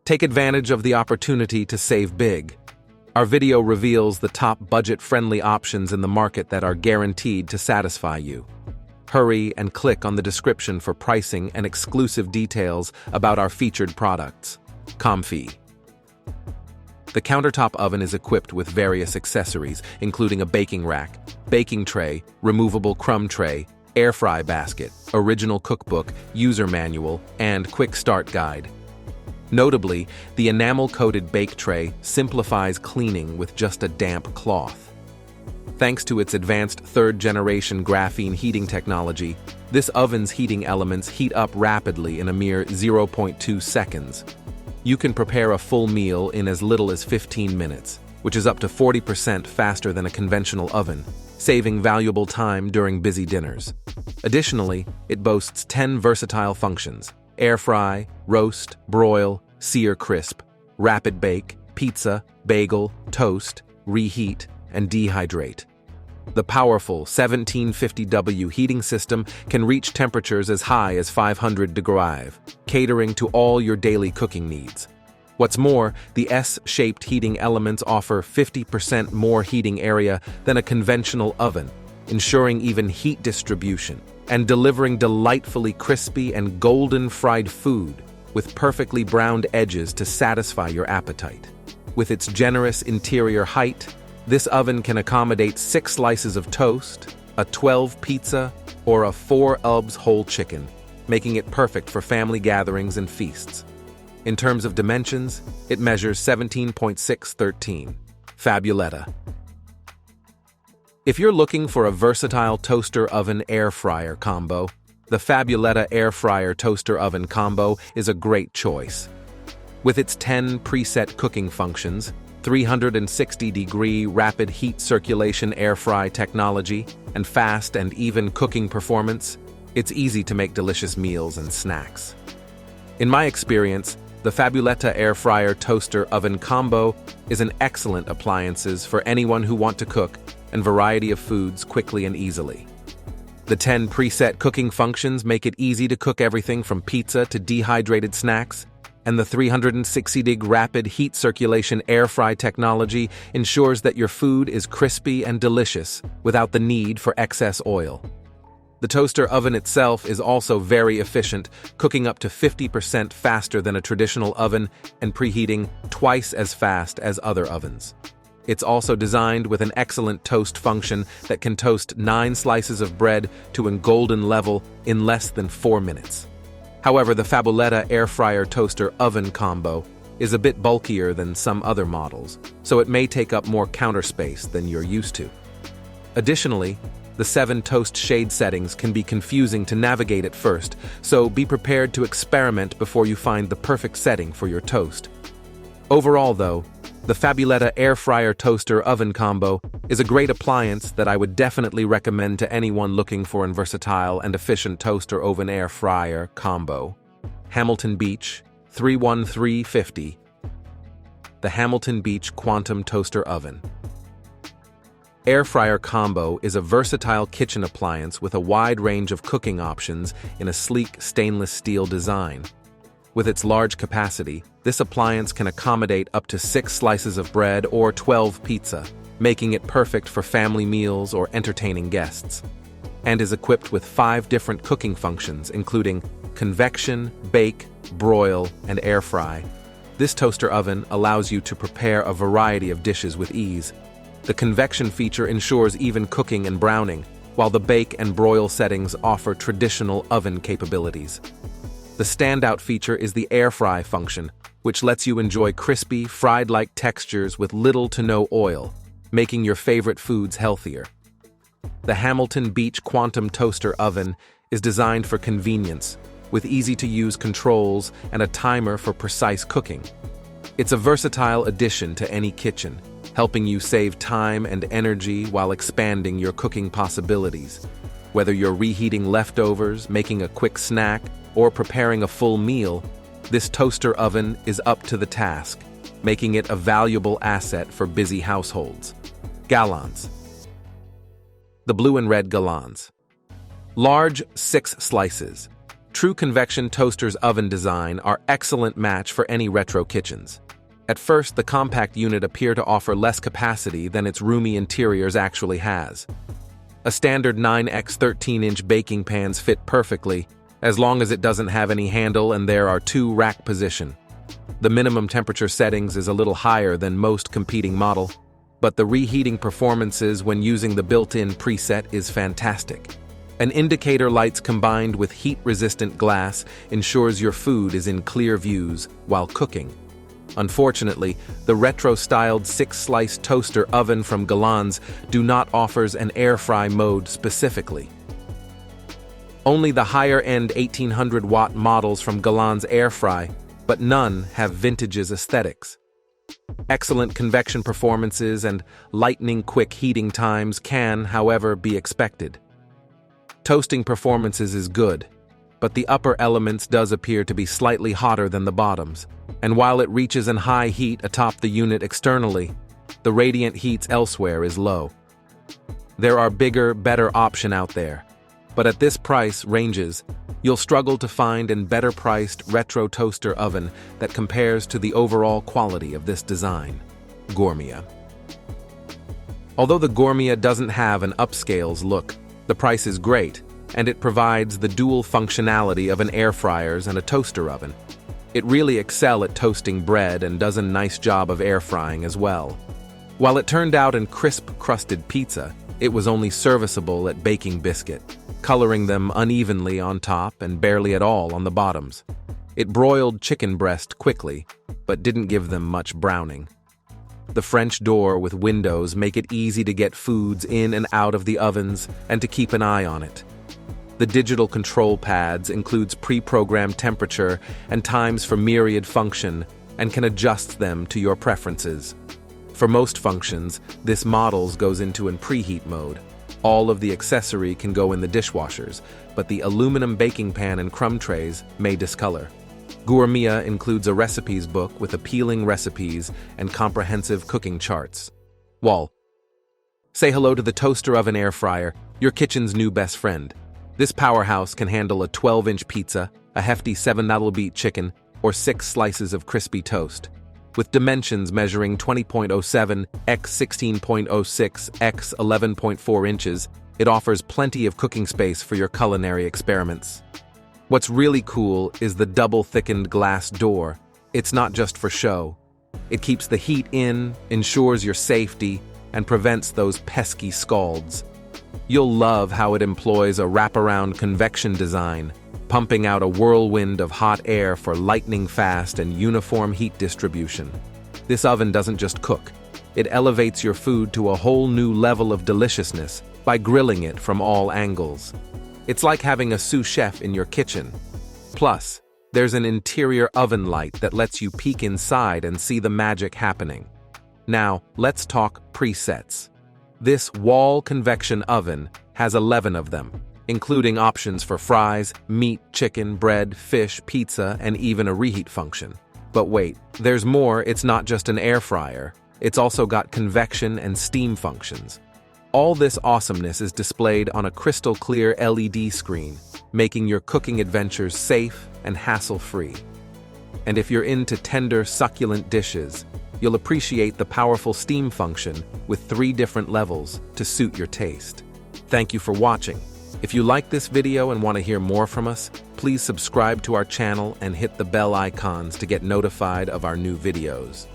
Take advantage of the opportunity to save big. Our video reveals the top budget-friendly options in the market that are guaranteed to satisfy you. Hurry and click on the description for pricing and exclusive details about our featured products. COMFEE. The countertop oven is equipped with various accessories, including a baking rack, baking tray, removable crumb tray, air fry basket, original cookbook, user manual, and quick start guide. Notably, the enamel-coated bake tray simplifies cleaning with just a damp cloth. Thanks to its advanced third-generation graphene heating technology, this oven's heating elements heat up rapidly in a mere 0.2 seconds. You can prepare a full meal in as little as 15 minutes, which is up to 40% faster than a conventional oven, saving valuable time during busy dinners. Additionally, it boasts 10 versatile functions: air fry, roast, broil, sear crisp, rapid bake, pizza, bagel, toast, reheat, and dehydrate. The powerful 1750W heating system can reach temperatures as high as 500 degrees, catering to all your daily cooking needs. What's more, the S-shaped heating elements offer 50% more heating area than a conventional oven, ensuring even heat distribution and delivering delightfully crispy and golden fried food with perfectly browned edges to satisfy your appetite. With its generous interior height, this oven can accommodate 6 slices of toast, a 12 pizza, or a 4 ubs whole chicken, making it perfect for family gatherings and feasts. In terms of dimensions, it measures 17.613. Fabuletta. If you're looking for a versatile toaster oven air fryer combo, the Fabuletta air fryer toaster oven combo is a great choice. With its 10 preset cooking functions, 360-degree rapid heat circulation air fry technology, and fast and even cooking performance, it's easy to make delicious meals and snacks. In my experience, the Fabuletta air fryer toaster oven combo is an excellent appliance for anyone who wants to cook and variety of foods quickly and easily. The 10 preset cooking functions make it easy to cook everything from pizza to dehydrated snacks, and the 360-degree rapid heat circulation air fry technology ensures that your food is crispy and delicious without the need for excess oil. The toaster oven itself is also very efficient, cooking up to 50% faster than a traditional oven and preheating twice as fast as other ovens. It's also designed with an excellent toast function that can toast 9 slices of bread to a golden level in less than 4 minutes. However, the Fabuletta air fryer toaster oven combo is a bit bulkier than some other models, so it may take up more counter space than you're used to. Additionally, the 7 toast shade settings can be confusing to navigate at first, so be prepared to experiment before you find the perfect setting for your toast. Overall, though, the Fabuletta air fryer toaster oven combo is a great appliance that I would definitely recommend to anyone looking for a versatile and efficient toaster oven air fryer combo. Hamilton Beach 31350. The Hamilton Beach Quantum Toaster Oven. Air fryer combo is a versatile kitchen appliance with a wide range of cooking options in a sleek stainless steel design. With its large capacity, this appliance can accommodate up to 6 slices of bread or 12 pizza, making it perfect for family meals or entertaining guests. And is equipped with 5 different cooking functions, including convection, bake, broil, and air fry. This toaster oven allows you to prepare a variety of dishes with ease. The convection feature ensures even cooking and browning, while the bake and broil settings offer traditional oven capabilities. The standout feature is the air fry function, which lets you enjoy crispy, fried-like textures with little to no oil, making your favorite foods healthier. The Hamilton Beach Quantum Toaster Oven is designed for convenience, with easy-to-use controls and a timer for precise cooking. It's a versatile addition to any kitchen, helping you save time and energy while expanding your cooking possibilities. Whether you're reheating leftovers, making a quick snack, or preparing a full meal, this toaster oven is up to the task, making it a valuable asset for busy households. Galanz. The blue and red Galanz. Large 6 slices. True convection toasters oven design are excellent match for any retro kitchens. At first, the compact unit appear to offer less capacity than its roomy interiors actually has. A standard 9x 13-inch baking pans fit perfectly, as long as it doesn't have any handle and there are 2 rack position. The minimum temperature settings is a little higher than most competing model, but the reheating performances when using the built-in preset is fantastic. An indicator lights combined with heat-resistant glass ensures your food is in clear views while cooking. Unfortunately, the retro-styled 6-slice toaster oven from Galanz do not offers an air fry mode specifically. Only the higher-end 1800-watt models from Galanz air fry, but none have vintage's aesthetics. Excellent convection performances and lightning-quick heating times can, however, be expected. Toasting performances is good, but the upper elements does appear to be slightly hotter than the bottoms, and while it reaches an high heat atop the unit externally, the radiant heats elsewhere is low. There are bigger, better options out there, but at this price ranges, you'll struggle to find a better-priced retro toaster oven that compares to the overall quality of this design. Gourmia. Although the Gourmia doesn't have an upscales look, the price is great, and it provides the dual functionality of an air fryers and a toaster oven. It really excels at toasting bread and does a nice job of air frying as well. While it turned out in crisp-crusted pizza, it was only serviceable at baking biscuit, coloring them unevenly on top and barely at all on the bottoms. It broiled chicken breast quickly, but didn't give them much browning. The French door with windows make it easy to get foods in and out of the ovens and to keep an eye on it. The digital control pads includes pre-programmed temperature and times for myriad function and can adjust them to your preferences. For most functions, this model goes into an preheat mode. All of the accessory can go in the dishwashers, but the aluminum baking pan and crumb trays may discolor. Gourmia includes a recipes book with appealing recipes and comprehensive cooking charts. Whall. Say hello to the toaster oven air fryer, your kitchen's new best friend. This powerhouse can handle a 12-inch pizza, a hefty 7-beat chicken, or 6 slices of crispy toast. With dimensions measuring 20.07 x 16.06 x 11.4 inches, it offers plenty of cooking space for your culinary experiments. What's really cool is the double-thickened glass door. It's not just for show. It keeps the heat in, ensures your safety, and prevents those pesky scalds. You'll love how it employs a wraparound convection design, pumping out a whirlwind of hot air for lightning-fast and uniform heat distribution. This oven doesn't just cook. It elevates your food to a whole new level of deliciousness by grilling it from all angles. It's like having a sous chef in your kitchen. Plus, there's an interior oven light that lets you peek inside and see the magic happening. Now, let's talk presets. This Whall convection oven has 11 of them, including options for fries, meat, chicken, bread, fish, pizza, and even a reheat function. But wait, there's more. It's not just an air fryer. It's also got convection and steam functions. All this awesomeness is displayed on a crystal-clear LED screen, making your cooking adventures safe and hassle-free. And if you're into tender, succulent dishes, you'll appreciate the powerful steam function with 3 different levels to suit your taste. Thank you for watching. If you like this video and want to hear more from us, please subscribe to our channel and hit the bell icons to get notified of our new videos.